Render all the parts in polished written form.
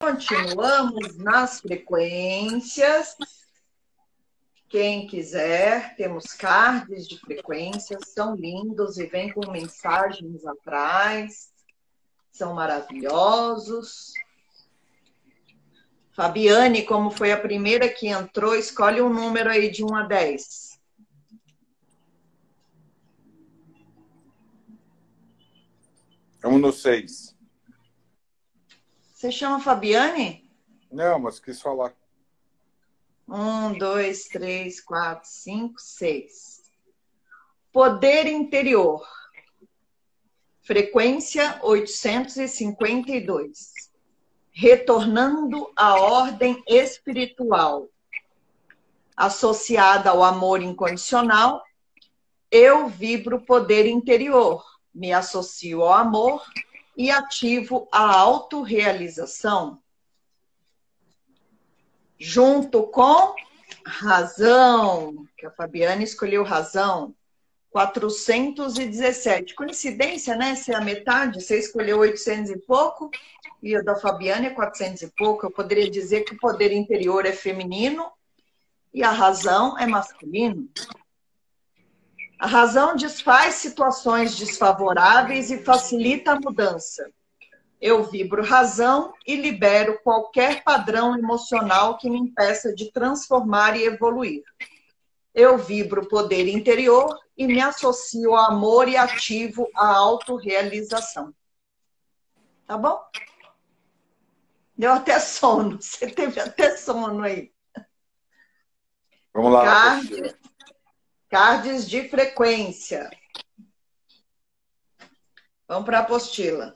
Continuamos nas frequências. Quem quiser, temos cards de frequências, são lindos e vêm com mensagens atrás. São maravilhosos. Fabiane, como foi a primeira que entrou, escolhe um número aí de 1 a 10. Vamos no 6. Você chama Fabiane? Não, mas quis falar. 1, 2, 3, 4, 5, 6. Poder interior. Frequência 852. Retornando à ordem espiritual. Associada ao amor incondicional, eu vibro poder interior, me associo ao amor e ativo a autorrealização. Junto com razão, que a Fabiana escolheu razão, 417. Coincidência, né? Se é a metade, você escolheu 800 e pouco, e a da Fabiana é 400 e pouco. Eu poderia dizer que o poder interior é feminino e a razão é masculino. A razão desfaz situações desfavoráveis e facilita a mudança. Eu vibro razão e libero qualquer padrão emocional que me impeça de transformar e evoluir. Eu vibro poder interior e me associo ao amor e ativo a autorrealização. Tá bom? Deu até sono. Você teve até sono aí. Vamos lá. Cards de frequência. Vamos para a apostila.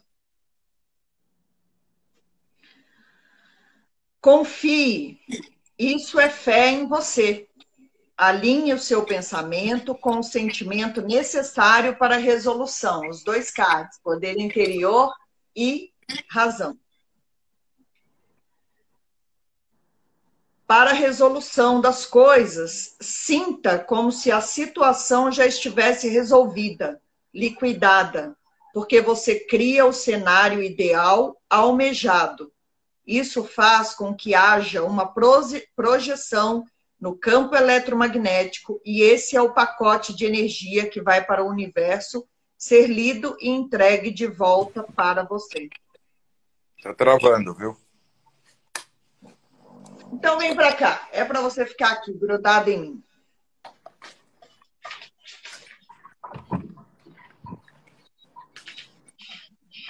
Confie. Isso é fé em você. Alinhe o seu pensamento com o sentimento necessário para a resolução. Os dois cards, poder interior e razão. Para a resolução das coisas, sinta como se a situação já estivesse resolvida, liquidada, porque você cria o cenário ideal almejado. Isso faz com que haja uma projeção no campo eletromagnético e esse é o pacote de energia que vai para o universo ser lido e entregue de volta para você. Tá travando, viu? Então vem para cá. É para você ficar aqui, grudado em mim.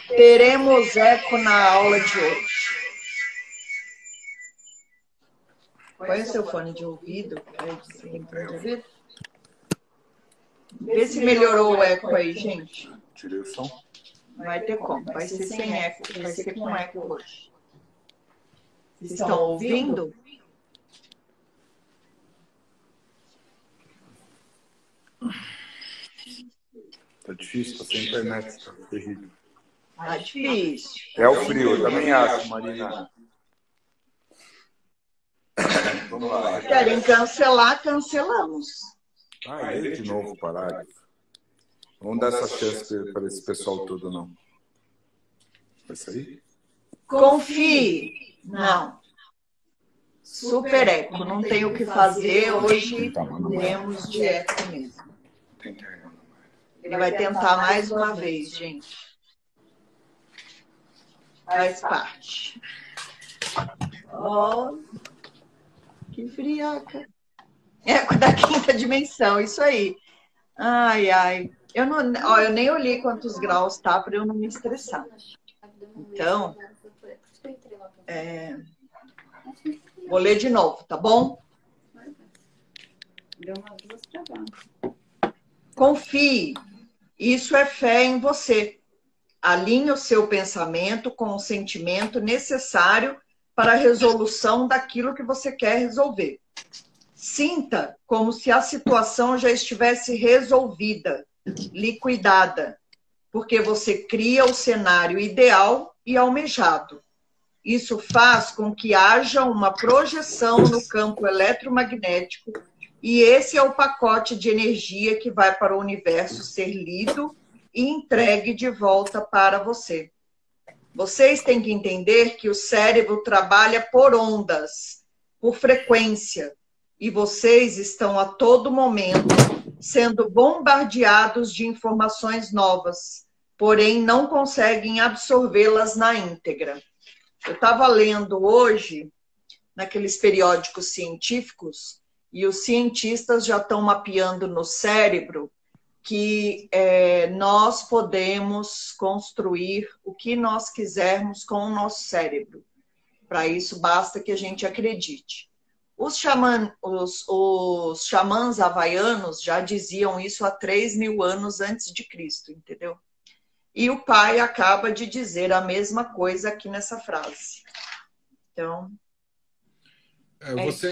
Teremos eco na aula de hoje. Põe o seu fone de ouvido. Vê se melhorou o eco aí, gente. Tirei o som. Vai ter como. Vai ser sem eco. Vai ser com eco hoje. Vocês estão ouvindo? Tá difícil, tá sem internet, tá terrível. Tá difícil. É o frio, eu também acho, Marina. Vamos lá. Querem cancelar, cancelamos. Ah, ele de novo, parágrafo. Vamos dar essa chance para esse pessoal todo, não. Vai sair? Confie. Não. Super eco. Não tem o que fazer. Hoje temos de eco mesmo. Ele vai tentar mais uma vez, gente. Faz parte. Oh, que friaca. Eco da quinta dimensão, isso aí. Ai, ai. Eu nem olhei quantos graus tá para eu não me estressar. Então, vou ler de novo, tá bom? Confie. Isso é fé em você. Alinhe o seu pensamento com o sentimento necessário para a resolução daquilo que você quer resolver. Sinta como se a situação já estivesse resolvida, liquidada, porque você cria o cenário ideal e almejado. Isso faz com que haja uma projeção no campo eletromagnético e esse é o pacote de energia que vai para o universo ser lido e entregue de volta para você. Vocês têm que entender que o cérebro trabalha por ondas, por frequência. E vocês estão a todo momento sendo bombardeados de informações novas, porém não conseguem absorvê-las na íntegra. Eu estava lendo hoje, naqueles periódicos científicos, e os cientistas já estão mapeando no cérebro que nós podemos construir o que nós quisermos com o nosso cérebro. Para isso, basta que a gente acredite. Os xamãs havaianos já diziam isso há 3.000 anos antes de Cristo, entendeu? E o pai acaba de dizer a mesma coisa aqui nessa frase. Então...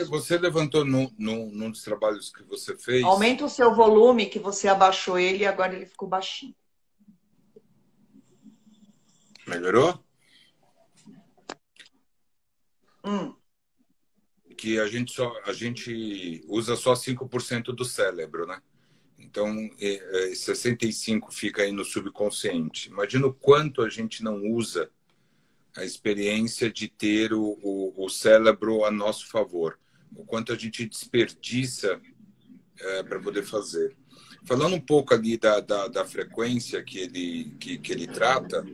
Você levantou num dos trabalhos que você fez... Aumenta o seu volume, que você abaixou ele e agora ele ficou baixinho. Melhorou? Que a gente usa só 5% do cérebro, né? Então, 65% fica aí no subconsciente. Imagina o quanto a gente não usa a experiência de ter o cérebro a nosso favor. O quanto a gente desperdiça para poder fazer. Falando um pouco ali da frequência que ele trata,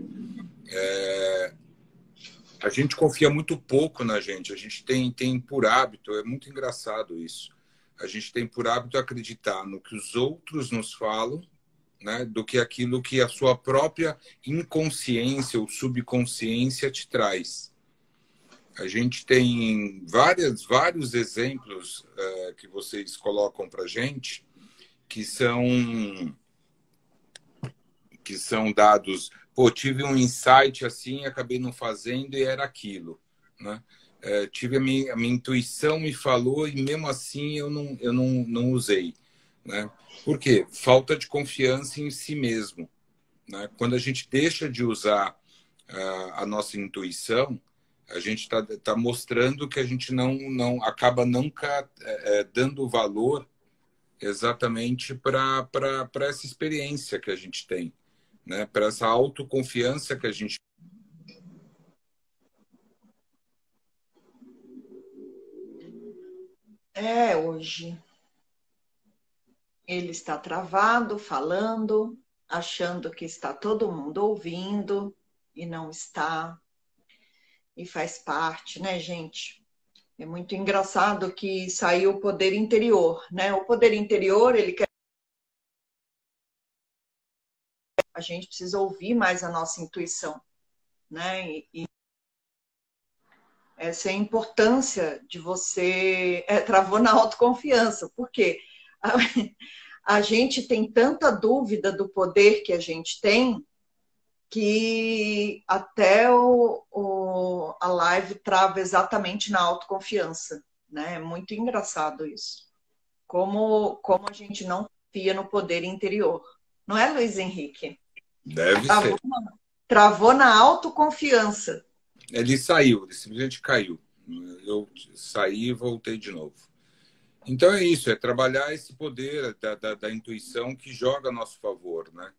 a gente confia muito pouco na gente. A gente tem por hábito, é muito engraçado isso, a gente tem por hábito acreditar no que os outros nos falam, né, do que aquilo que a sua própria inconsciência ou subconsciência te traz. A gente tem vários exemplos que vocês colocam para a gente que são dados. Pô, tive um insight assim, acabei não fazendo e era aquilo, né? Tive a minha intuição me falou e mesmo assim eu não usei, né? Por quê? Falta de confiança em si mesmo, né? Quando a gente deixa de usar a nossa intuição, a gente tá mostrando que a gente não acaba nunca dando valor exatamente para essa experiência que a gente tem, né? Para essa autoconfiança que a gente... Hoje ele está travado, falando, achando que está todo mundo ouvindo e não está. E faz parte, né, gente? É muito engraçado que saiu o poder interior, né? O poder interior, ele quer... A gente precisa ouvir mais a nossa intuição, né? E essa é a importância de você... travou na autoconfiança. Por quê? A gente tem tanta dúvida do poder que a gente tem que até a live trava exatamente na autoconfiança, né? É muito engraçado isso. Como a gente não confia no poder interior. Não é, Luiz Henrique? Deve ser. Travou na autoconfiança. Ele saiu, ele simplesmente caiu. Eu saí e voltei de novo. Então é isso, é trabalhar esse poder da intuição que joga a nosso favor, né?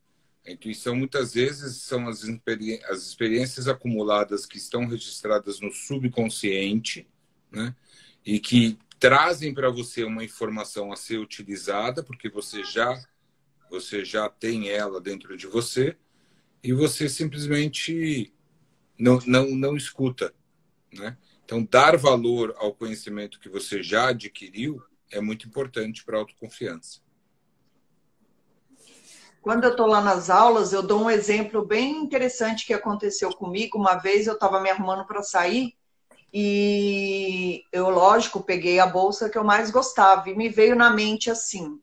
A intuição muitas vezes são as experiências acumuladas que estão registradas no subconsciente, né? E que trazem para você uma informação a ser utilizada, porque você já tem ela dentro de você e você simplesmente não escuta, né? Então, dar valor ao conhecimento que você já adquiriu é muito importante para a autoconfiança. Quando eu estou lá nas aulas, eu dou um exemplo bem interessante que aconteceu comigo. Uma vez eu estava me arrumando para sair e eu, lógico, peguei a bolsa que eu mais gostava e me veio na mente assim,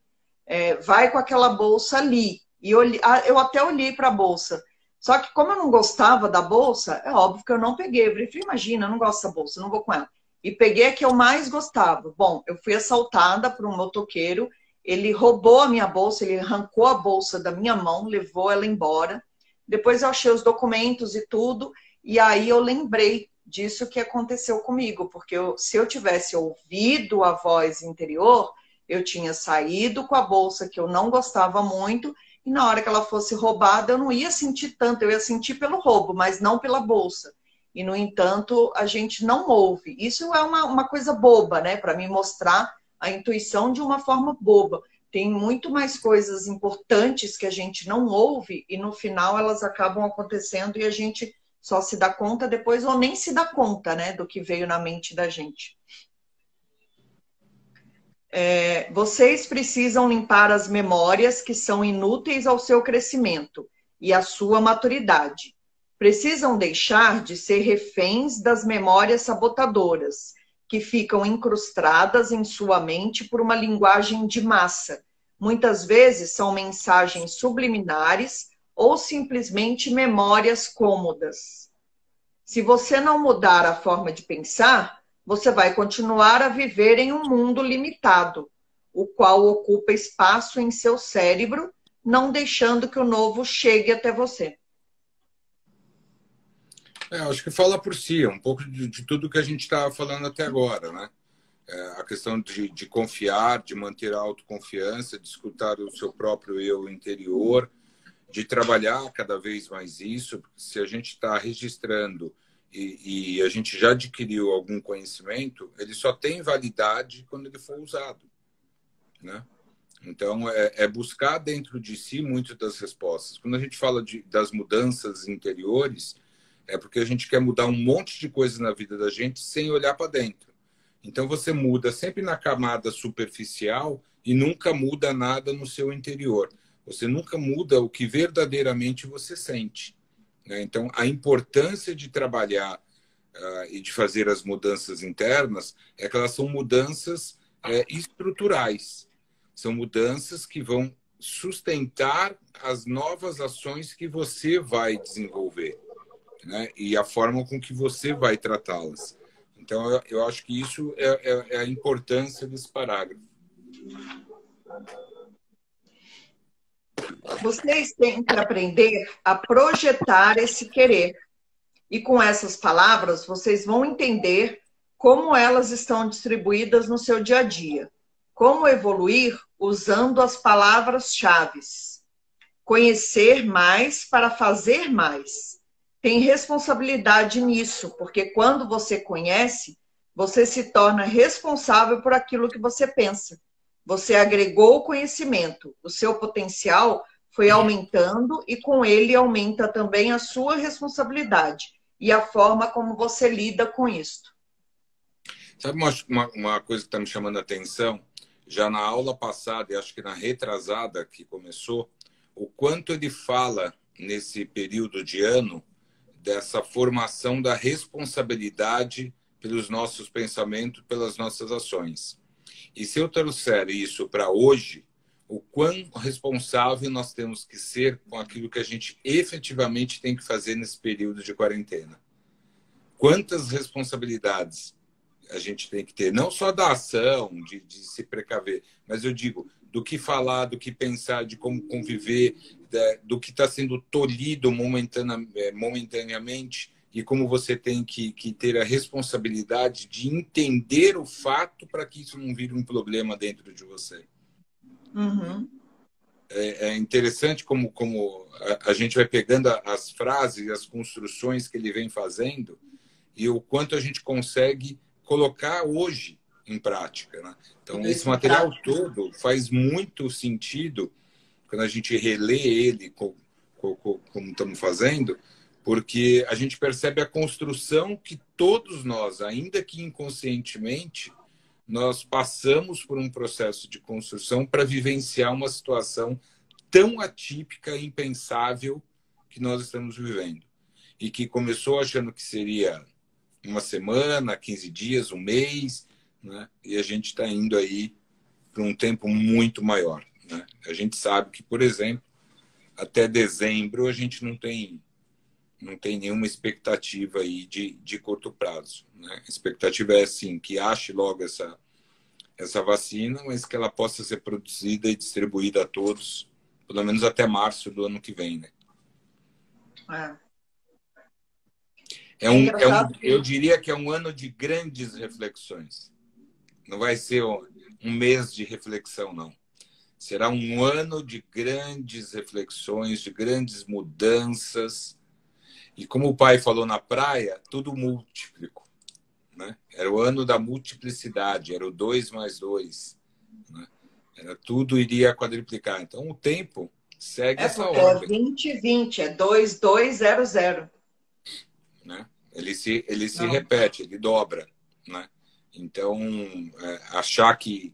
vai com aquela bolsa ali. E eu até olhei para a bolsa. Só que como eu não gostava da bolsa, é óbvio que eu não peguei. Eu falei, imagina, eu não gosto dessa bolsa, não vou com ela. E peguei a que eu mais gostava. Bom, eu fui assaltada por um motoqueiro. Ele roubou a minha bolsa, ele arrancou a bolsa da minha mão, levou ela embora. Depois eu achei os documentos e tudo, e aí eu lembrei disso que aconteceu comigo, porque se eu tivesse ouvido a voz interior, eu tinha saído com a bolsa que eu não gostava muito e na hora que ela fosse roubada, eu não ia sentir tanto, eu ia sentir pelo roubo, mas não pela bolsa. E, no entanto, a gente não ouve. Isso é uma coisa boba, né? Para me mostrar a intuição de uma forma boba. Tem muito mais coisas importantes que a gente não ouve e, no final, elas acabam acontecendo e a gente só se dá conta depois ou nem se dá conta, né, do que veio na mente da gente. Vocês precisam limpar as memórias que são inúteis ao seu crescimento e à sua maturidade. Precisam deixar de ser reféns das memórias sabotadoras, que ficam incrustadas em sua mente por uma linguagem de massa. Muitas vezes são mensagens subliminares ou simplesmente memórias cômodas. Se você não mudar a forma de pensar, você vai continuar a viver em um mundo limitado, o qual ocupa espaço em seu cérebro, não deixando que o novo chegue até você. Acho que fala por si, um pouco de tudo que a gente estava falando até agora, né? A questão de confiar, de manter a autoconfiança, de escutar o seu próprio eu interior, de trabalhar cada vez mais isso, porque se a gente está registrando e a gente já adquiriu algum conhecimento, ele só tem validade quando ele for usado, né? Então, é buscar dentro de si muito das respostas. Quando a gente fala das mudanças interiores, é porque a gente quer mudar um monte de coisas na vida da gente sem olhar para dentro. Então, você muda sempre na camada superficial e nunca muda nada no seu interior. Você nunca muda o que verdadeiramente você sente, né? Então, a importância de trabalhar e de fazer as mudanças internas é que elas são mudanças estruturais. São mudanças que vão sustentar as novas ações que você vai desenvolver, né? E a forma com que você vai tratá-las. Então, eu acho que isso é a importância desse parágrafo. Vocês têm que aprender a projetar esse querer. E com essas palavras, vocês vão entender como elas estão distribuídas no seu dia a dia. Como evoluir usando as palavras-chave. Conhecer mais para fazer mais. Tem responsabilidade nisso, porque quando você conhece, você se torna responsável por aquilo que você pensa. Você agregou conhecimento, o seu potencial foi aumentando e com ele aumenta também a sua responsabilidade e a forma como você lida com isso. Sabe uma coisa que está me chamando a atenção? Já na aula passada, e acho que na retrasada que começou, o quanto ele fala nesse período de ano dessa formação da responsabilidade pelos nossos pensamentos, pelas nossas ações. E se eu trouxer isso para hoje, o quão responsável nós temos que ser com aquilo que a gente efetivamente tem que fazer nesse período de quarentena. Quantas responsabilidades a gente tem que ter, não só da ação, de se precaver, mas eu digo, do que falar, do que pensar, de como conviver, do que está sendo tolhido momentaneamente e como você tem que ter a responsabilidade de entender o fato para que isso não vire um problema dentro de você. Uhum. É interessante como a gente vai pegando as frases, as construções que ele vem fazendo e o quanto a gente consegue colocar hoje em prática, né? Então, esse material todo faz muito sentido quando a gente relê ele, como estamos fazendo, porque a gente percebe a construção que todos nós, ainda que inconscientemente, nós passamos por um processo de construção para vivenciar uma situação tão atípica e impensável que nós estamos vivendo. E que começou achando que seria uma semana, 15 dias, um mês, né? E a gente está indo aí para um tempo muito maior, né? A gente sabe que, por exemplo, até dezembro a gente não tem nenhuma expectativa aí de curto prazo, né? A expectativa é, assim, que ache logo essa vacina, mas que ela possa ser produzida e distribuída a todos, pelo menos até março do ano que vem, né? Eu diria que é um ano de grandes reflexões. Não vai ser um mês de reflexão, não. Será um ano de grandes reflexões, de grandes mudanças. E como o pai falou na praia, tudo múltiplo, né? Era o ano da multiplicidade, era o 2 mais 2, né? Era, tudo iria quadriplicar. Então, o tempo segue É essa porque é ordem, 2020, é 2200. né? Ele se Não. repete, ele dobra, né? Então, achar que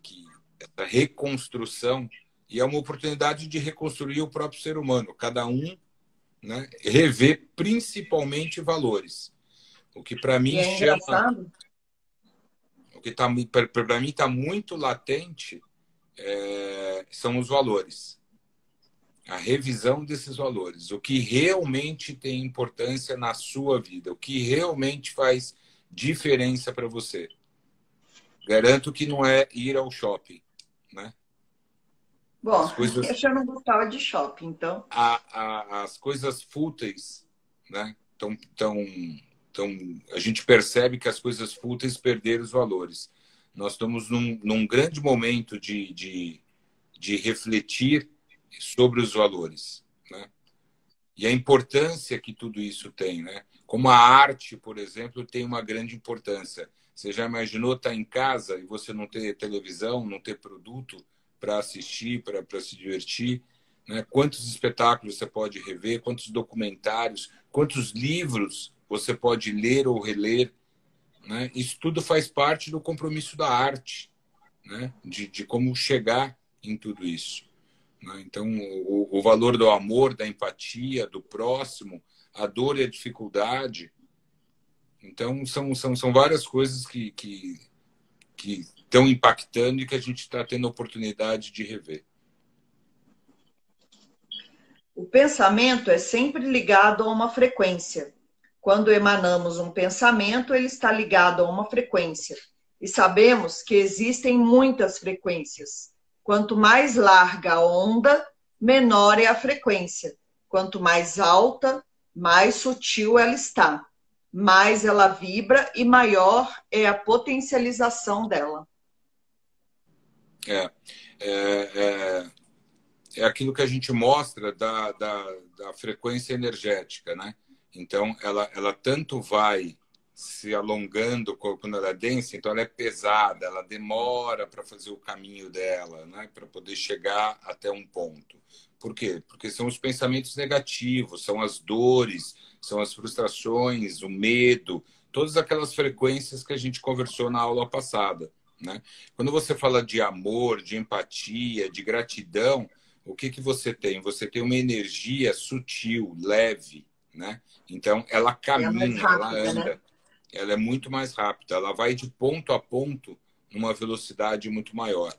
essa reconstrução, e é uma oportunidade de reconstruir o próprio ser humano, cada um, né, rever principalmente valores. O que para E mim é chama, engraçado. o que para mim está muito latente são os valores. A revisão desses valores. O que realmente tem importância na sua vida. O que realmente faz diferença para você. Garanto que não é ir ao shopping, né? Bom, As coisas, eu já não gostava de shopping, então. as coisas fúteis, né? A gente percebe que as coisas fúteis perderam os valores. Nós estamos num grande momento de refletir sobre os valores, né? E a importância que tudo isso tem, né? Como a arte, por exemplo, tem uma grande importância. Você já imaginou estar em casa e você não ter televisão, não ter produto para assistir, para se divertir, né? Quantos espetáculos você pode rever, quantos documentários, quantos livros você pode ler ou reler, né? Isso tudo faz parte do compromisso da arte, né? De como chegar em tudo isso, né? Então, o valor do amor, da empatia, do próximo, a dor e a dificuldade. Então, são várias coisas que estão impactando e que a gente está tendo a oportunidade de rever. O pensamento é sempre ligado a uma frequência. Quando emanamos um pensamento, ele está ligado a uma frequência. E sabemos que existem muitas frequências. Quanto mais larga a onda, menor é a frequência. Quanto mais alta, mais sutil ela está. Mais ela vibra e maior é a potencialização dela. É, é, é, é aquilo que a gente mostra da frequência energética, né? Então, ela tanto vai se alongando quando ela é densa, então ela é pesada, ela demora para fazer o caminho dela, né? Para poder chegar até um ponto. Por quê? Porque são os pensamentos negativos, são as dores, são as frustrações, o medo, todas aquelas frequências que a gente conversou na aula passada, né? Quando você fala de amor, de empatia, de gratidão, o que você tem? Você tem uma energia sutil, leve, né? Então, ela É a mais caminha, ela rápida, né? anda, ela é muito mais rápida, ela vai de ponto a ponto numa velocidade muito maior,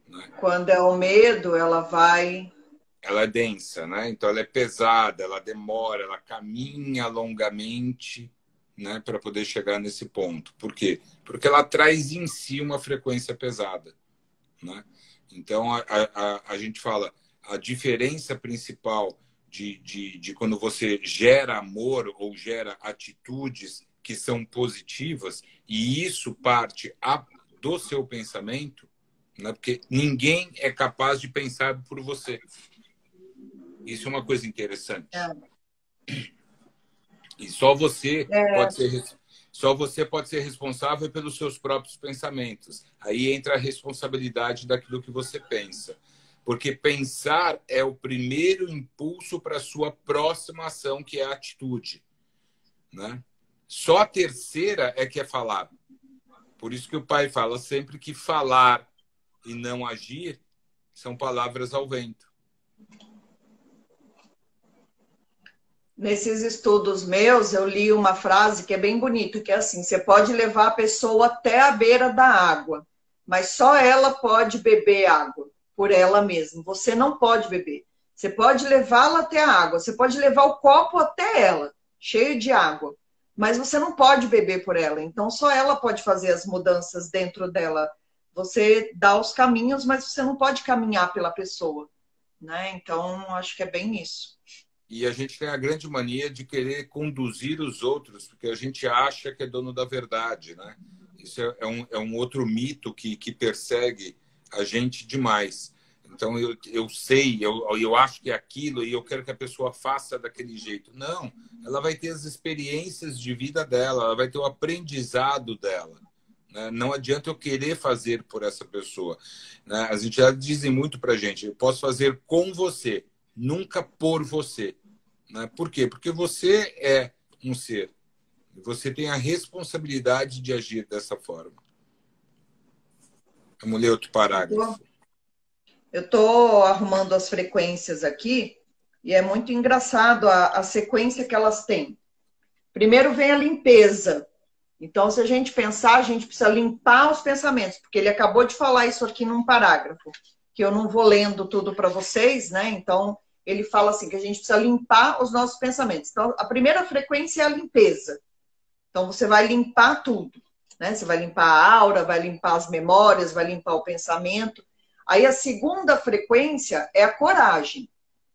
né? Quando é o medo, ela vai. Ela é densa, né? Então, ela é pesada, ela demora, ela caminha longamente, né, para poder chegar nesse ponto. Por quê? Porque ela traz em si uma frequência pesada, né? Então, a gente fala, a diferença principal de quando você gera amor ou gera atitudes que são positivas, e isso parte do seu pensamento, né? Porque ninguém é capaz de pensar por você. Isso é uma coisa interessante. É. E só você É, pode ser responsável pelos seus próprios pensamentos. Aí entra a responsabilidade daquilo que você pensa. Porque pensar é o primeiro impulso para a sua próxima ação, que é a atitude, né? Só a terceira é que é falar. Por isso que o pai fala sempre que falar e não agir são palavras ao vento. nesses estudos meus, eu li uma frase que é bem bonita, que é assim: você pode levar a pessoa até a beira da água, mas só ela pode beber água por ela mesma. Você não pode beber. Você pode levá-la até a água, você pode levar o copo até ela, cheio de água, mas você não pode beber por ela. Então, só ela pode fazer as mudanças dentro dela. Você dá os caminhos, mas você não pode caminhar pela pessoa, né? Então, acho que é bem isso. E a gente tem a grande mania de querer conduzir os outros, porque a gente acha que é dono da verdade, né? Isso é um outro mito que persegue a gente demais. Então, eu sei, eu acho que é aquilo e eu quero que a pessoa faça daquele jeito. Não, ela vai ter as experiências de vida dela, ela vai ter o aprendizado dela. Né? Não adianta eu querer fazer por essa pessoa. Né? As entidades dizem muito para a gente, eu posso fazer com você, nunca por você. Né? Por quê? Porque você é um ser. Você tem a responsabilidade de agir dessa forma. Vamos ler outro parágrafo. Eu estou arrumando as frequências aqui e é muito engraçado a sequência que elas têm. Primeiro vem a limpeza. Então, se a gente pensar, a gente precisa limpar os pensamentos, porque ele acabou de falar isso aqui num parágrafo, que eu não vou lendo tudo para vocês, né? Então, ele fala assim, que a gente precisa limpar os nossos pensamentos. Então, a primeira frequência é a limpeza. Então, você vai limpar tudo, né? Você vai limpar a aura, vai limpar as memórias, vai limpar o pensamento. Aí, a segunda frequência é a coragem.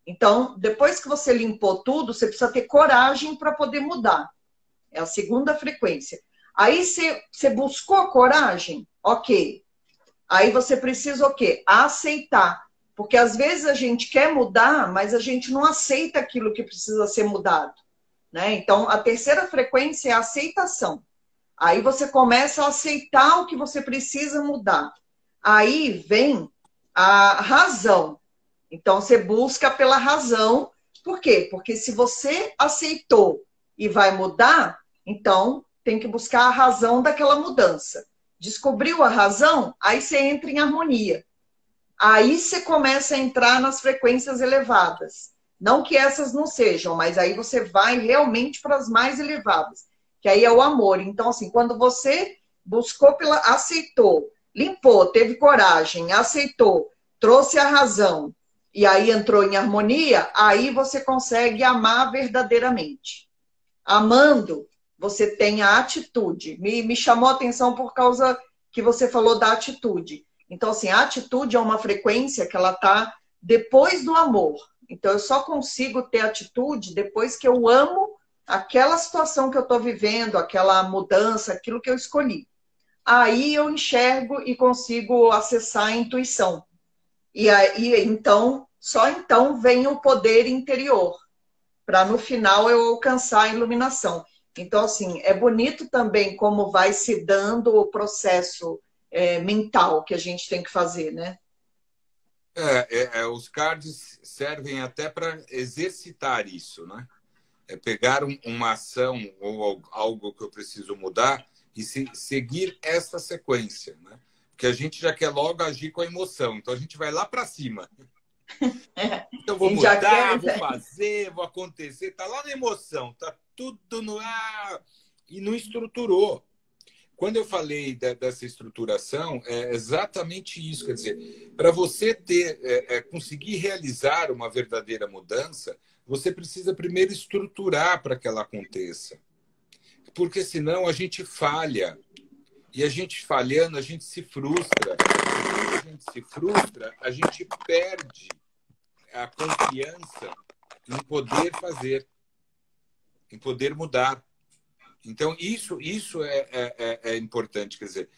Então, depois que você limpou tudo, você precisa ter coragem para poder mudar. É a segunda frequência. Aí você buscou a coragem? Ok. Aí você precisa o quê? Aceitar. Porque às vezes a gente quer mudar, mas a gente não aceita aquilo que precisa ser mudado. Né? Então, a terceira frequência é a aceitação. Aí você começa a aceitar o que você precisa mudar. Aí vem a razão. Então, você busca pela razão. Por quê? Porque se você aceitou e vai mudar, então tem que buscar a razão daquela mudança. Descobriu a razão? Aí você entra em harmonia. Aí você começa a entrar nas frequências elevadas. Não que essas não sejam, mas aí você vai realmente para as mais elevadas, que aí é o amor. Então, assim, quando você buscou aceitou, limpou, teve coragem, aceitou, trouxe a razão, e aí entrou em harmonia, aí você consegue amar verdadeiramente. Amando, você tem a atitude. Me chamou a atenção por causa que você falou da atitude. Então, assim, a atitude é uma frequência que ela está depois do amor. Então, eu só consigo ter atitude depois que eu amo aquela situação que eu estou vivendo, aquela mudança, aquilo que eu escolhi. Aí eu enxergo e consigo acessar a intuição. E aí, então, só então vem o poder interior, para no final eu alcançar a iluminação. Então, assim, é bonito também como vai se dando o processo mental que a gente tem que fazer, né? Os cards servem até para exercitar isso, né? É pegar uma ação ou algo que eu preciso mudar e seguir essa sequência, né? Porque a gente já quer logo agir com a emoção, então a gente vai lá para cima. Então vou mudar, vou fazer, vou acontecer, tá lá na emoção, tá tudo no ar e não estruturou. Quando eu falei dessa estruturação, é exatamente isso. Quer dizer, para você conseguir realizar uma verdadeira mudança, você precisa primeiro estruturar para que ela aconteça. Porque senão a gente falha. E a gente falhando, a gente se frustra. Quando a gente se frustra, a gente perde a confiança em poder fazer, em poder mudar. Então, isso é importante. Quer dizer,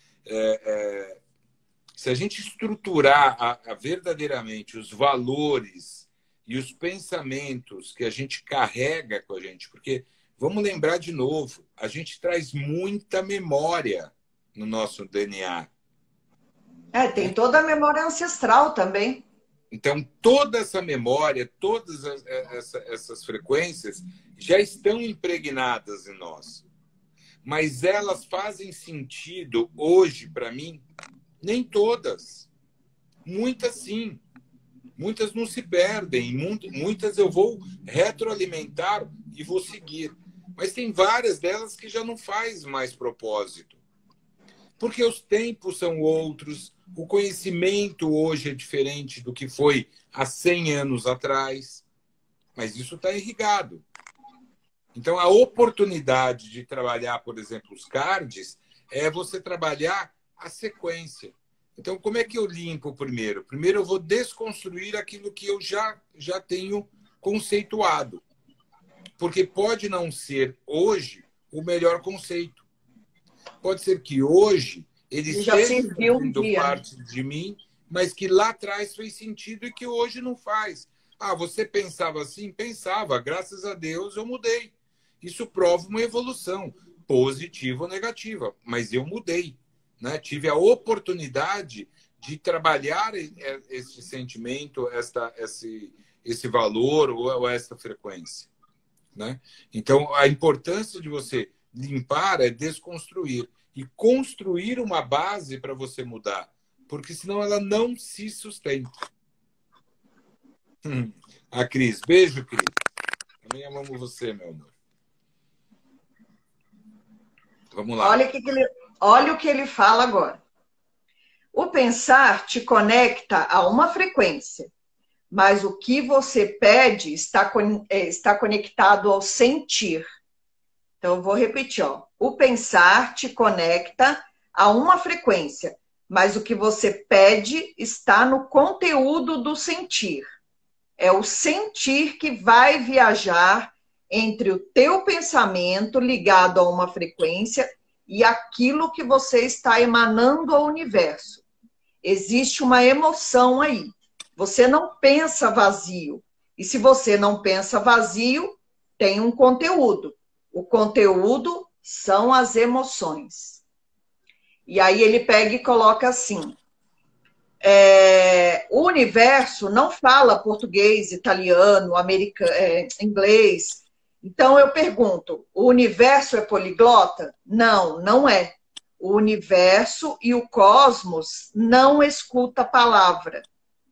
se a gente estruturar verdadeiramente os valores e os pensamentos que a gente carrega com a gente, porque, vamos lembrar de novo, a gente traz muita memória no nosso DNA. Tem toda a memória ancestral também. Então, toda essa memória, todas essas frequências já estão impregnadas em nós. Mas elas fazem sentido hoje para mim? Nem todas. Muitas sim. Muitas não se perdem. Muitas eu vou retroalimentar e vou seguir. Mas tem várias delas que já não faz mais propósito. Porque os tempos são outros, o conhecimento hoje é diferente do que foi há 100 anos atrás. Mas isso está irrigado. Então, a oportunidade de trabalhar, por exemplo, os cards, é você trabalhar a sequência. Então, como é que eu limpo primeiro? Primeiro, eu vou desconstruir aquilo que eu já tenho conceituado. Porque pode não ser, hoje, o melhor conceito. Pode ser que hoje ele esteja fazendo parte de mim, mas que lá atrás fez sentido e que hoje não faz. Ah, você pensava assim? Pensava. Graças a Deus eu mudei. Isso prova uma evolução, positiva ou negativa, mas eu mudei, né? Tive a oportunidade de trabalhar esse sentimento, esse valor ou essa frequência, né? Então, a importância de você limpar é desconstruir e construir uma base para você mudar, porque senão ela não se sustenta. A Cris, beijo, Cris. Também amamos você, meu amor. Vamos lá. Olha o que ele fala agora. O pensar te conecta a uma frequência, mas o que você pede está conectado ao sentir. Então, eu vou repetir, ó. O pensar te conecta a uma frequência, mas o que você pede está no conteúdo do sentir. É o sentir que vai viajar entre o teu pensamento ligado a uma frequência e aquilo que você está emanando ao universo. Existe uma emoção aí. Você não pensa vazio. E se você não pensa vazio, tem um conteúdo. O conteúdo são as emoções. E aí ele pega e coloca assim: o universo não fala português, italiano, inglês. Então eu pergunto, o universo é poliglota? Não, não é. O universo e o cosmos não escuta a palavra.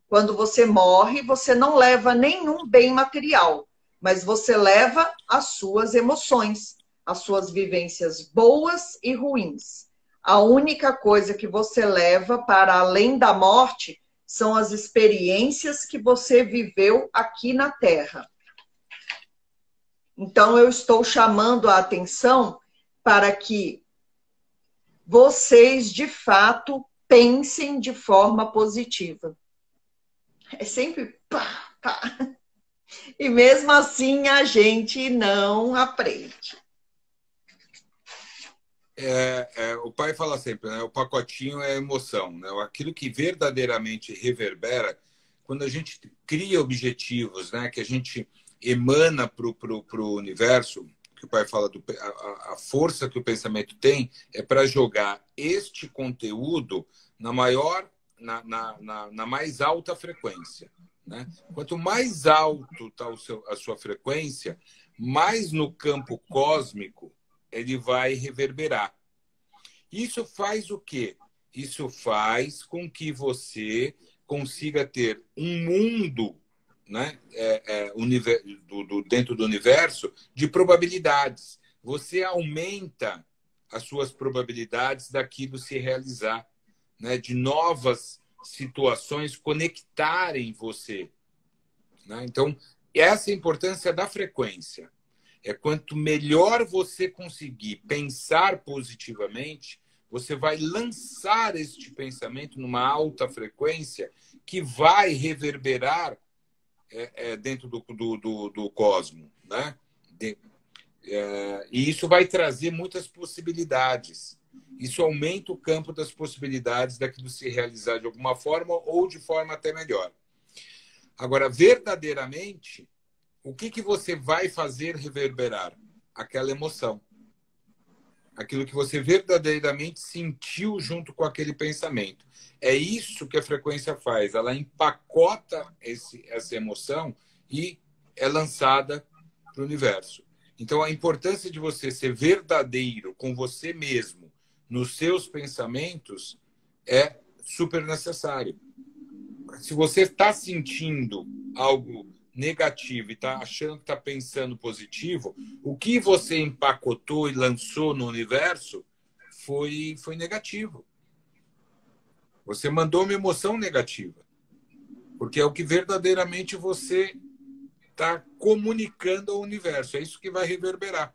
Quando você morre, você não leva nenhum bem material, mas você leva as suas emoções, as suas vivências boas e ruins. A única coisa que você leva para além da morte são as experiências que você viveu aqui na Terra. Então, eu estou chamando a atenção para que vocês, de fato, pensem de forma positiva. É sempre pá, pá. E mesmo assim, a gente não aprende. O pai fala sempre, né? O pacotinho é emoção, né? Aquilo que verdadeiramente reverbera, quando a gente cria objetivos, né? Que a gente emana para o universo, que o pai fala, a força que o pensamento tem é para jogar este conteúdo na mais alta frequência, né? Quanto mais alto está a sua frequência, mais no campo cósmico ele vai reverberar. Isso faz o quê? Isso faz com que você consiga ter um mundo, né, dentro do universo de probabilidades. Você aumenta as suas probabilidades daquilo se realizar, né, de novas situações conectarem você, né? Então, essa é a importância da frequência. Quanto melhor você conseguir pensar positivamente, você vai lançar este pensamento numa alta frequência que vai reverberar dentro do cosmos, né? E isso vai trazer muitas possibilidades. Isso aumenta o campo das possibilidades daquilo se realizar de alguma forma ou de forma até melhor. Agora, verdadeiramente, o que você vai fazer reverberar? Aquela emoção. Aquilo que você verdadeiramente sentiu junto com aquele pensamento. É isso que a frequência faz. Ela empacota essa emoção e é lançada para o universo. Então, a importância de você ser verdadeiro com você mesmo nos seus pensamentos é super necessário. Se você está sentindo algo negativo e está achando que está pensando positivo, o que você empacotou e lançou no universo foi negativo. Você mandou uma emoção negativa. Porque é o que verdadeiramente você está comunicando ao universo. É isso que vai reverberar.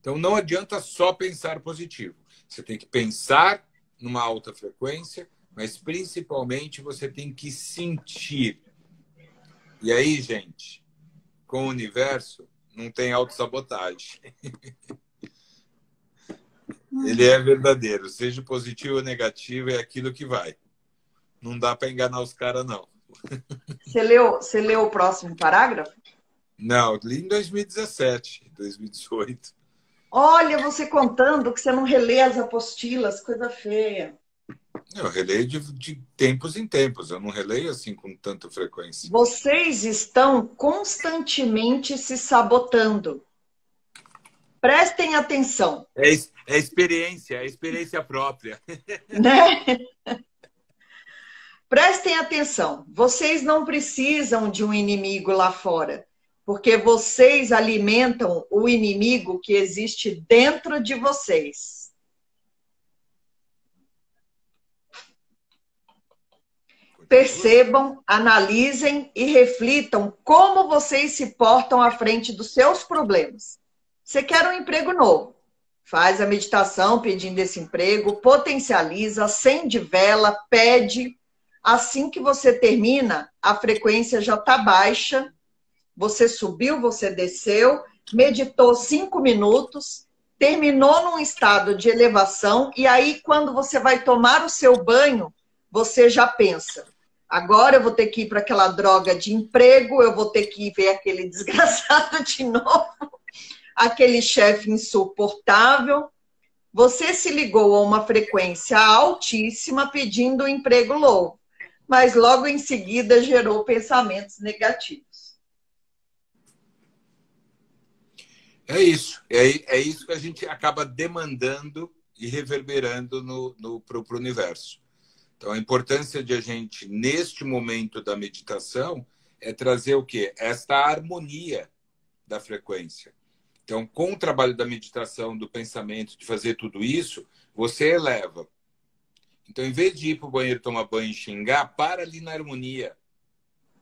Então, não adianta só pensar positivo. Você tem que pensar numa alta frequência, mas principalmente você tem que sentir. E aí, gente, com o universo não tem autossabotagem. Ele é verdadeiro. Seja positivo ou negativo, é aquilo que vai. Não dá para enganar os caras, não. Você leu o próximo parágrafo? Não, li em 2017, 2018. Olha, você contando que você não relê as apostilas, coisa feia. Eu releio de tempos em tempos, eu não releio assim com tanta frequência. Vocês estão constantemente se sabotando. Prestem atenção, É experiência própria. né? Prestem atenção. Vocês não precisam de um inimigo lá fora, porque vocês alimentam o inimigo que existe dentro de vocês. Percebam, analisem e reflitam como vocês se portam à frente dos seus problemas. Você quer um emprego novo? Faz a meditação pedindo esse emprego, potencializa, acende vela, pede. Assim que você termina, a frequência já está baixa. Você subiu, você desceu, meditou 5 minutos, terminou num estado de elevação, e aí, quando você vai tomar o seu banho, você já pensa: agora eu vou ter que ir para aquela droga de emprego, eu vou ter que ir ver aquele desgraçado de novo, aquele chefe insuportável. Você se ligou a uma frequência altíssima pedindo um emprego novo, mas logo em seguida gerou pensamentos negativos. É isso. É isso que a gente acaba demandando e reverberando para o universo. Então, a importância de a gente, neste momento da meditação, é trazer o quê? Esta harmonia da frequência. Então, com o trabalho da meditação, do pensamento, de fazer tudo isso, você eleva. Então, em vez de ir para o banheiro tomar banho e xingar, para ali na harmonia.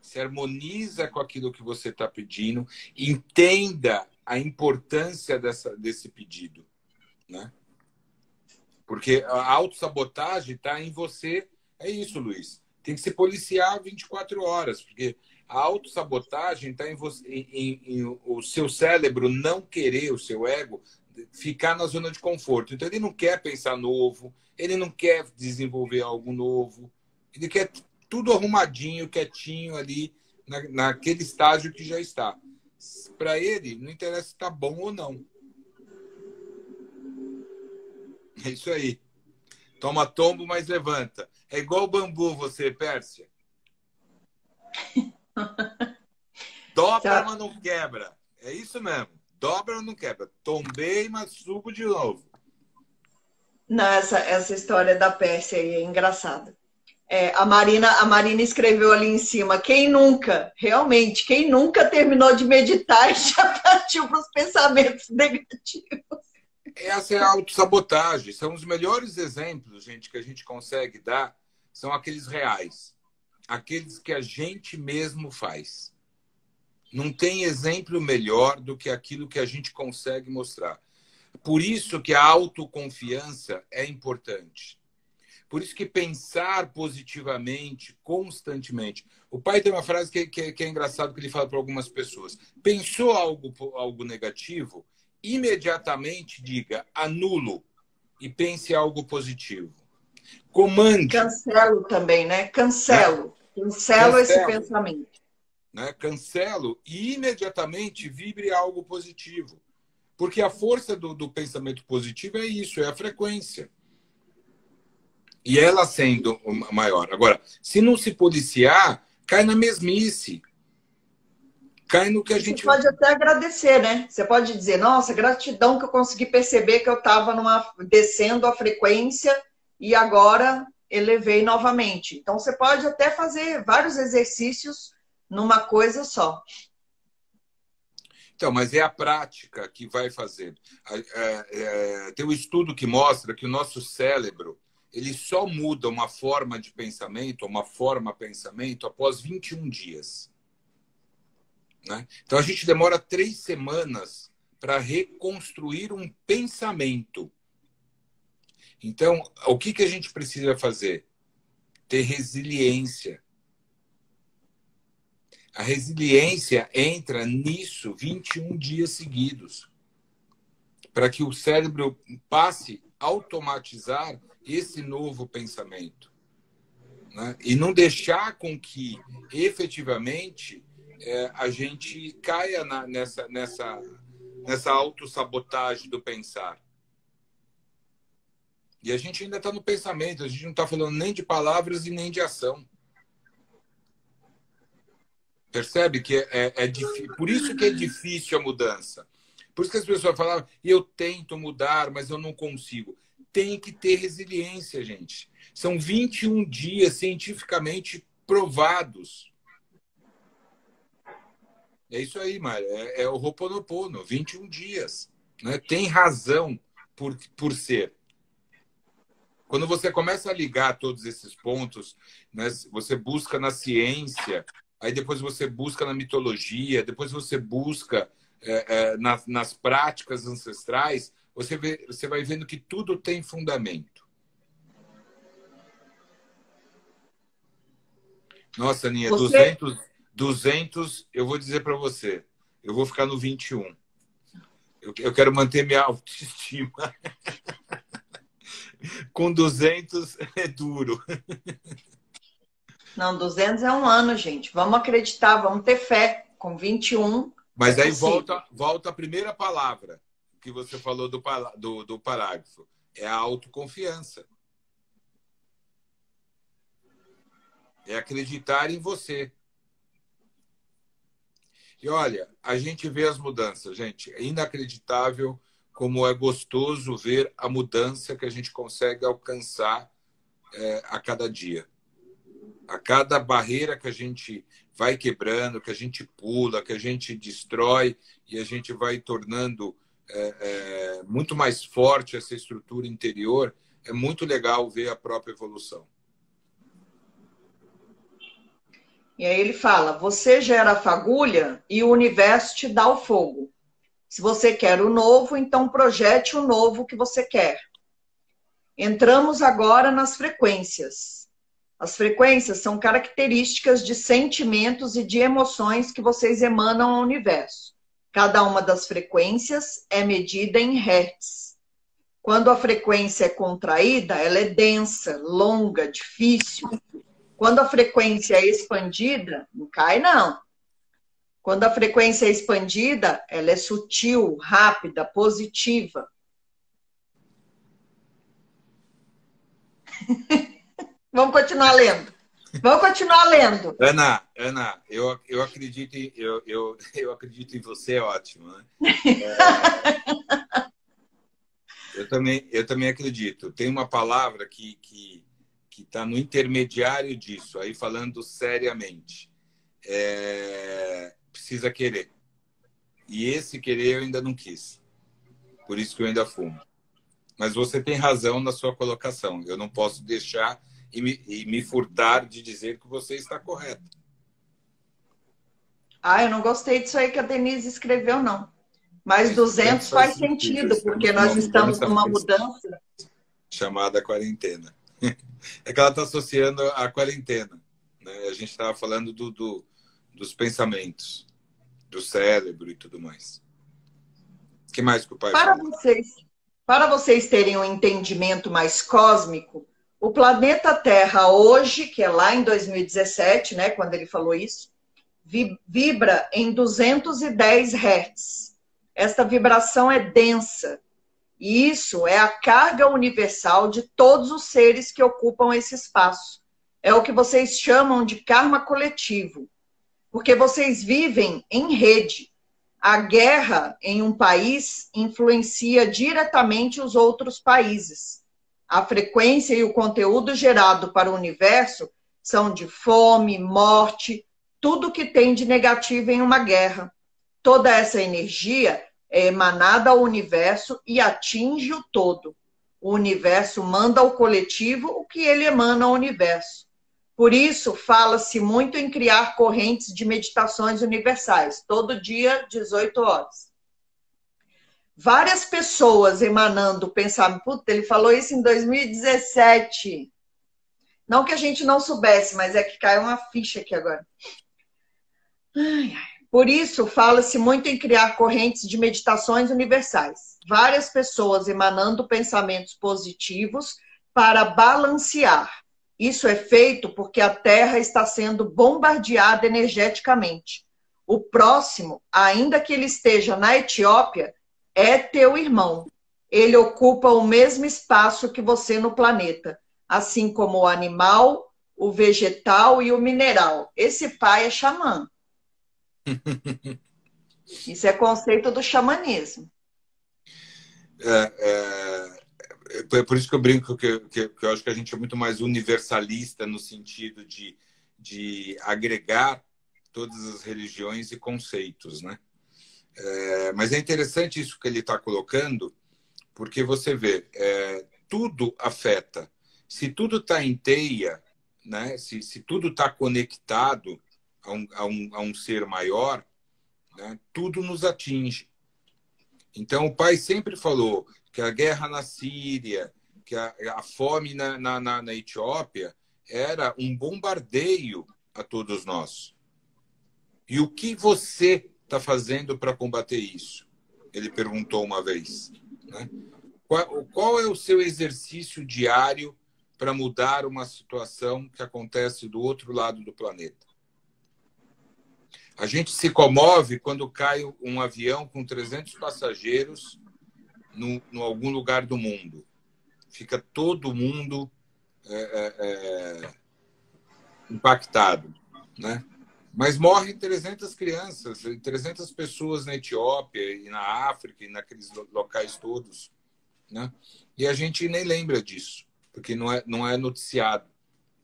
Se harmoniza com aquilo que você está pedindo, entenda a importância desse pedido, né? Porque a autossabotagem está em você. É isso, Luiz. Tem que se policiar 24 horas, porque a autossabotagem está em você, em o seu cérebro não querer, o seu ego, ficar na zona de conforto. Então, ele não quer pensar novo, ele não quer desenvolver algo novo, ele quer tudo arrumadinho, quietinho ali, naquele estágio que já está. Para ele, não interessa se está bom ou não. É isso aí. Toma tombo, mas levanta. É igual o bambu, você, Pérsia. Dobra, mas não quebra. É isso mesmo. Dobra, mas não quebra. Tombei, mas subo de novo. Não, essa história da Pérsia aí é engraçada. A Marina escreveu ali em cima: quem nunca, realmente, quem nunca terminou de meditar e já partiu para os pensamentos negativos? Essa é a autossabotagem. São os melhores exemplos, gente, que a gente consegue dar, são aqueles reais. Aqueles que a gente mesmo faz. Não tem exemplo melhor do que aquilo que a gente consegue mostrar. Por isso que a autoconfiança é importante. Por isso que pensar positivamente, constantemente. O pai tem uma frase que é engraçado, que ele fala para algumas pessoas. Pensou algo negativo, imediatamente diga anulo e pense algo positivo. Comande. Cancelo também, né? Cancelo. Cancelo esse pensamento. Né? Cancelo e imediatamente vibre algo positivo. Porque a força do pensamento positivo é isso, é a frequência. E ela sendo maior. Agora, se não se policiar, cai na mesmice. Cai no que a gente... Você pode até agradecer, né? Você pode dizer: nossa, gratidão que eu consegui perceber que eu estava descendo a frequência e agora elevei novamente. Então, você pode até fazer vários exercícios numa coisa só. Então, mas é a prática que vai fazer. Tem um estudo que mostra que o nosso cérebro ele só muda uma forma de pensamento, uma forma pensamento, após 21 dias. Né? Então, a gente demora 3 semanas para reconstruir um pensamento. Então, o que a gente precisa fazer? Ter resiliência. A resiliência entra nisso 21 dias seguidos, para que o cérebro passe a automatizar esse novo pensamento. né? E não deixar com que, efetivamente, a gente caia nessa autossabotagem do pensar. E a gente ainda está no pensamento, a gente não está falando nem de palavras e nem de ação. Percebe que por isso que é difícil a mudança. Por isso que as pessoas falavam, eu tento mudar, mas eu não consigo. Tem que ter resiliência, gente. São 21 dias cientificamente provados. É isso aí, Mário. É o Ho'oponopono, 21 dias. Né? Tem razão por ser. Quando você começa a ligar todos esses pontos, né, você busca na ciência, aí depois você busca na mitologia, depois você busca nas práticas ancestrais, você vai vendo que tudo tem fundamento. Nossa, Aninha, 200, eu vou dizer para você, eu vou ficar no 21. Eu quero manter minha autoestima. Com 200 é duro. Não, 200 é um ano, gente. Vamos acreditar, vamos ter fé. Com 21. Mas aí volta a primeira palavra que você falou do parágrafo. É a autoconfiança. É acreditar em você. E olha, a gente vê as mudanças, gente. É inacreditável como é gostoso ver a mudança que a gente consegue alcançar a cada dia. A cada barreira que a gente vai quebrando, que a gente pula, que a gente destrói e a gente vai tornando muito mais forte essa estrutura interior, é muito legal ver a própria evolução. E aí ele fala, você gera a fagulha e o universo te dá o fogo. Se você quer o novo, então projete o novo que você quer. Entramos agora nas frequências. As frequências são características de sentimentos e de emoções que vocês emanam ao universo. Cada uma das frequências é medida em hertz. Quando a frequência é contraída, ela é densa, longa, difícil. Quando a frequência é expandida, não cai, não. Quando a frequência é expandida, ela é sutil, rápida, positiva. Vamos continuar lendo. Vamos continuar lendo. Ana, eu acredito eu acredito em você, é ótimo, né? Eu também acredito. Tem uma palavra que está no intermediário disso, aí falando seriamente. Precisa querer. E esse querer eu ainda não quis. Por isso que eu ainda fumo. Mas você tem razão na sua colocação. Eu não posso deixar e me furtar de dizer que você está correto. Eu não gostei disso aí que a Denise escreveu, não. Mas 200 faz sentido, porque nós estamos numa mudança. Chamada quarentena. É que ela está associando a quarentena. Né? A gente estava falando dos pensamentos, do cérebro e tudo mais. O que mais que o pai falou? Para vocês terem um entendimento mais cósmico, o planeta Terra hoje, que é lá em 2017, né, quando ele falou isso, vibra em 210 Hz. Esta vibração é densa. E isso é a carga universal de todos os seres que ocupam esse espaço. É o que vocês chamam de karma coletivo. Porque vocês vivem em rede. A guerra em um país influencia diretamente os outros países. A frequência e o conteúdo gerado para o universo são de fome, morte, tudo que tem de negativo em uma guerra. Toda essa energia é emanada ao universo e atinge o todo. O universo manda ao coletivo o que ele emana ao universo. Por isso, fala-se muito em criar correntes de meditações universais, todo dia, 18 horas. Várias pessoas emanando pensamento. Puta, ele falou isso em 2017. Não que a gente não soubesse, mas é que caiu uma ficha aqui agora. Por isso, fala-se muito em criar correntes de meditações universais. Várias pessoas emanando pensamentos positivos para balancear. Isso é feito porque a Terra está sendo bombardeada energeticamente. O próximo, ainda que ele esteja na Etiópia, é teu irmão. Ele ocupa o mesmo espaço que você no planeta, assim como o animal, o vegetal e o mineral. Esse pai é xamã. Isso é conceito do xamanismo. É por isso que eu brinco que eu acho que a gente é muito mais universalista no sentido de agregar todas as religiões e conceitos, né? Mas é interessante isso que ele está colocando, porque você vê, tudo afeta. Se tudo está em teia, né? Se tudo está conectado a um ser maior, né? Tudo nos atinge. Então, o pai sempre falou que a guerra na Síria, que a fome na Etiópia era um bombardeio a todos nós. E o que você está fazendo para combater isso? Ele perguntou uma vez. Né? Qual é o seu exercício diário para mudar uma situação que acontece do outro lado do planeta? A gente se comove quando cai um avião com 300 passageiros em algum lugar do mundo. Fica todo mundo impactado, né? Mas morrem 300 crianças, 300 pessoas na Etiópia e na África e naqueles locais todos, né? E a gente nem lembra disso, porque não é noticiado,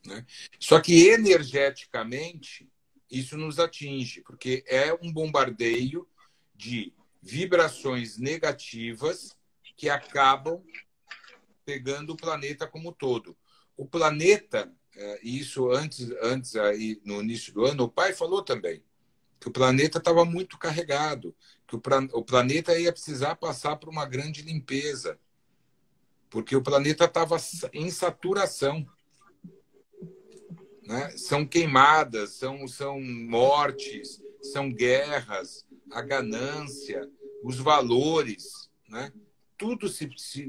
né? Só que energeticamente isso nos atinge, porque é um bombardeio de vibrações negativas que acabam pegando o planeta como um todo. O planeta, isso antes aí no início do ano, o pai falou também que o planeta estava muito carregado, que o planeta ia precisar passar por uma grande limpeza, porque o planeta estava em saturação. Né? São queimadas, são mortes, são guerras, a ganância, os valores, né? Tudo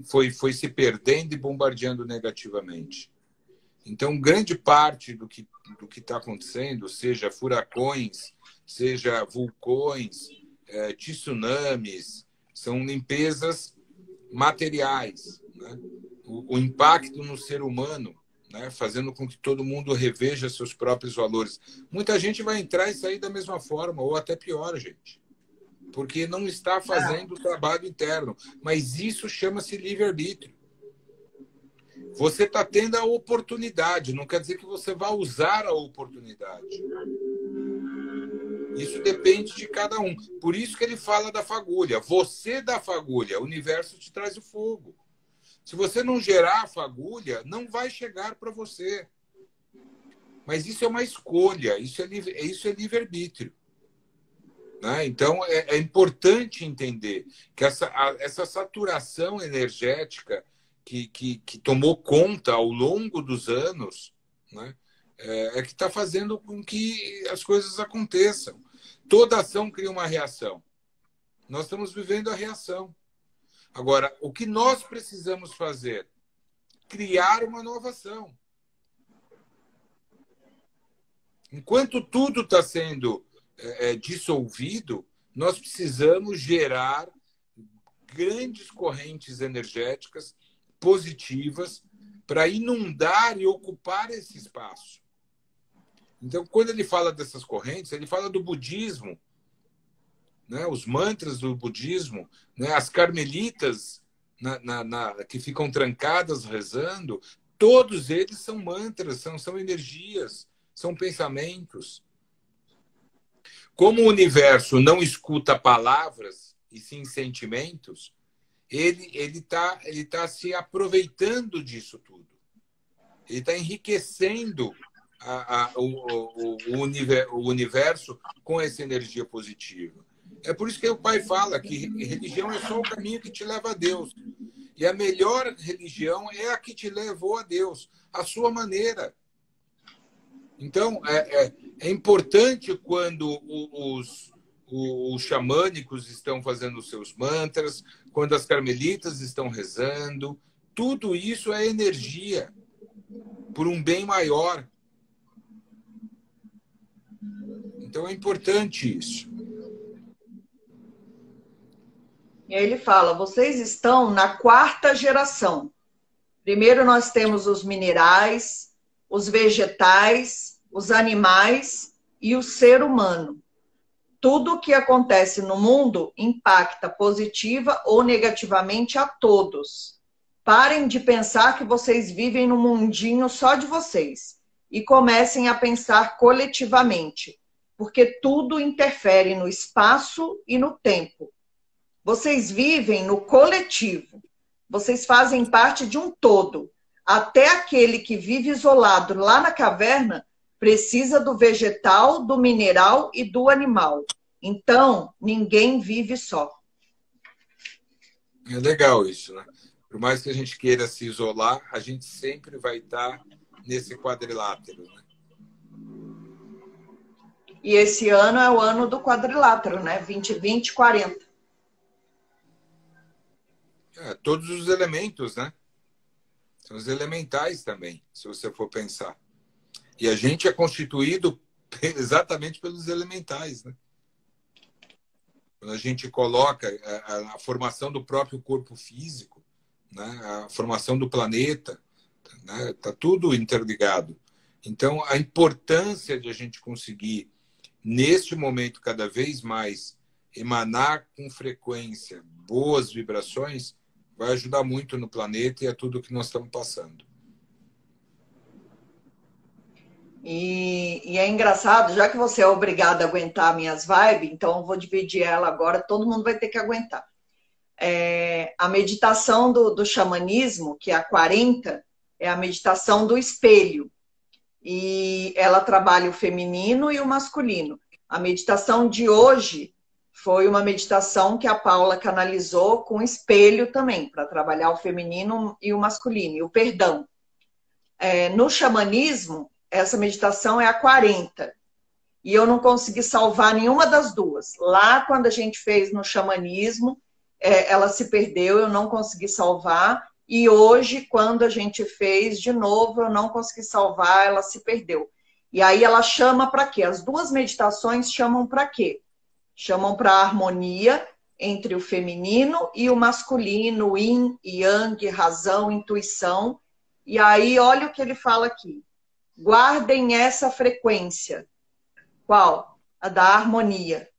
foi se perdendo e bombardeando negativamente. Então, grande parte do que está acontecendo, seja furacões, seja vulcões, tsunamis, são limpezas materiais. Né? O impacto no ser humano, né? Fazendo com que todo mundo reveja seus próprios valores. Muita gente vai entrar e sair da mesma forma, ou até pior, gente. Porque não está fazendo o trabalho interno. Mas isso chama-se livre-arbítrio. Você está tendo a oportunidade, não quer dizer que você vá usar a oportunidade. Isso depende de cada um. Por isso que ele fala da fagulha. Você dá a fagulha, o universo te traz o fogo. Se você não gerar a fagulha, não vai chegar para você. Mas isso é uma escolha, isso é livre-arbítrio. Né? Então, é importante entender que essa saturação energética que tomou conta ao longo dos anos, né, que está fazendo com que as coisas aconteçam. Toda ação cria uma reação. Nós estamos vivendo a reação. Agora, o que nós precisamos fazer? Criar uma nova ação. Enquanto tudo está sendo dissolvido, nós precisamos gerar grandes correntes energéticas positivas para inundar e ocupar esse espaço. Então, quando ele fala dessas correntes, ele fala do budismo, né? Os mantras do budismo, né? As carmelitas que ficam trancadas rezando, todos eles são mantras, são energias, são pensamentos. Como o universo não escuta palavras e sim sentimentos, ele tá se aproveitando disso tudo. Ele está enriquecendo o universo com essa energia positiva. É por isso que o pai fala que religião é só o caminho que te leva a Deus. E a melhor religião é a que te levou a Deus, a sua maneira. Então, é importante quando os xamânicos estão fazendo os seus mantras, quando as carmelitas estão rezando. Tudo isso é energia. por um bem maior. Então é importante isso. E aí ele fala, vocês estão na 4ª geração. Primeiro nós temos os minerais, os vegetais, os animais e o ser humano. Tudo o que acontece no mundo impacta positiva ou negativamente a todos. Parem de pensar que vocês vivem num mundinho só de vocês e comecem a pensar coletivamente, porque tudo interfere no espaço e no tempo. Vocês vivem no coletivo. Vocês fazem parte de um todo. Até aquele que vive isolado lá na caverna precisa do vegetal, do mineral e do animal. Então, ninguém vive só. É legal isso, né? Por mais que a gente queira se isolar, a gente sempre vai estar nesse quadrilátero, né? E esse ano é o ano do quadrilátero, né? 2020, 40. Todos os elementos, né? São os elementais também, se você for pensar. E a gente é constituído exatamente pelos elementais, né? Quando a gente coloca a formação do próprio corpo físico, né? A formação do planeta, né? Tá tudo interligado. Então, a importância de a gente conseguir, neste momento, cada vez mais, emanar com frequência boas vibrações, vai ajudar muito no planeta e a tudo que nós estamos passando. E é engraçado, já que você é obrigado a aguentar minhas vibes, então eu vou dividir ela agora, todo mundo vai ter que aguentar. A meditação do xamanismo, que é a 40, é a meditação do espelho. E ela trabalha o feminino e o masculino. A meditação de hoje foi uma meditação que a Paula canalizou com espelho também, para trabalhar o feminino e o masculino, e o perdão. No xamanismo, essa meditação é a 40. E eu não consegui salvar nenhuma das duas. Lá, quando a gente fez no xamanismo, ela se perdeu, eu não consegui salvar. E hoje, quando a gente fez de novo, eu não consegui salvar, ela se perdeu. E aí ela chama para quê? As duas meditações chamam para quê? Chamam para a harmonia entre o feminino e o masculino, yin e yang, razão, intuição. E aí, olha o que ele fala aqui. Guardem essa frequência. Qual? A da harmonia.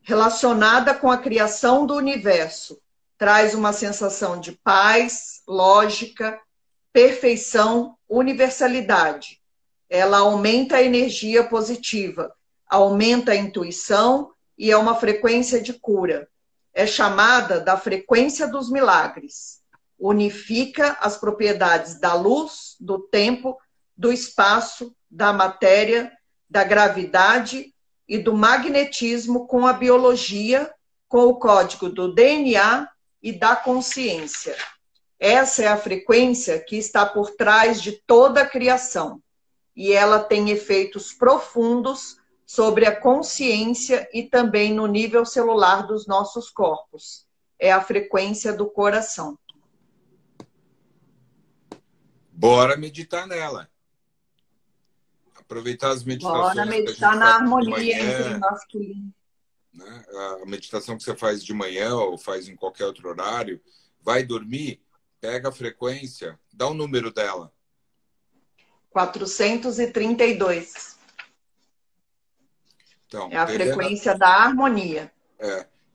Relacionada com a criação do universo. Traz uma sensação de paz, lógica, perfeição, universalidade. Ela aumenta a energia positiva, aumenta a intuição e é uma frequência de cura. É chamada da frequência dos milagres. Unifica as propriedades da luz, do tempo, do espaço, da matéria, da gravidade e do magnetismo com a biologia, com o código do DNA e da consciência. Essa é a frequência que está por trás de toda a criação. E ela tem efeitos profundos sobre a consciência e também no nível celular dos nossos corpos. É a frequência do coração. Bora meditar nela. Aproveitar as meditações. Bora meditar na harmonia entre masculino. Né? A meditação que você faz de manhã ou faz em qualquer outro horário, vai dormir, pega a frequência, dá o número dela. 432. Então, é a frequência da harmonia.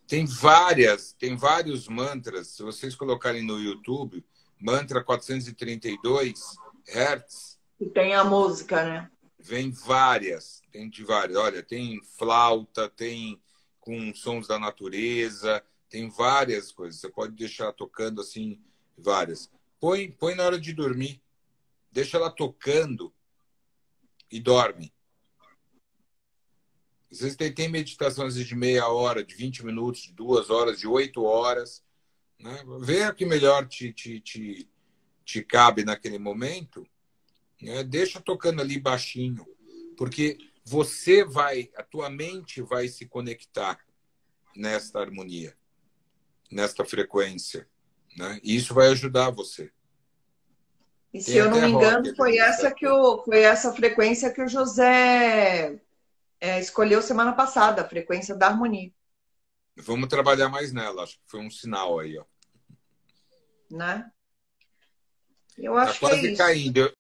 Tem vários mantras. Se vocês colocarem no YouTube, mantra 432 Hz. E tem a música, né? Vem várias. Tem de várias. Olha, tem flauta, tem com sons da natureza, tem várias coisas. Você pode deixar tocando assim, várias. Põe na hora de dormir. Deixa ela tocando e dorme. Às vezes tem meditações de meia hora, de 20 minutos, de 2 horas, de 8 horas. Né? Vê a que melhor te cabe naquele momento. Né? Deixa tocando ali baixinho. Porque a tua mente vai se conectar nesta harmonia, nesta frequência. Né? E isso vai ajudar você. E se Tem eu não até me rock engano, ali nesse foi essa frequência que o José escolheu semana passada, a frequência da harmonia, Vamos trabalhar mais nela, acho que foi um sinal aí, ó. né? Eu Tá acho que é quase isso. caindo.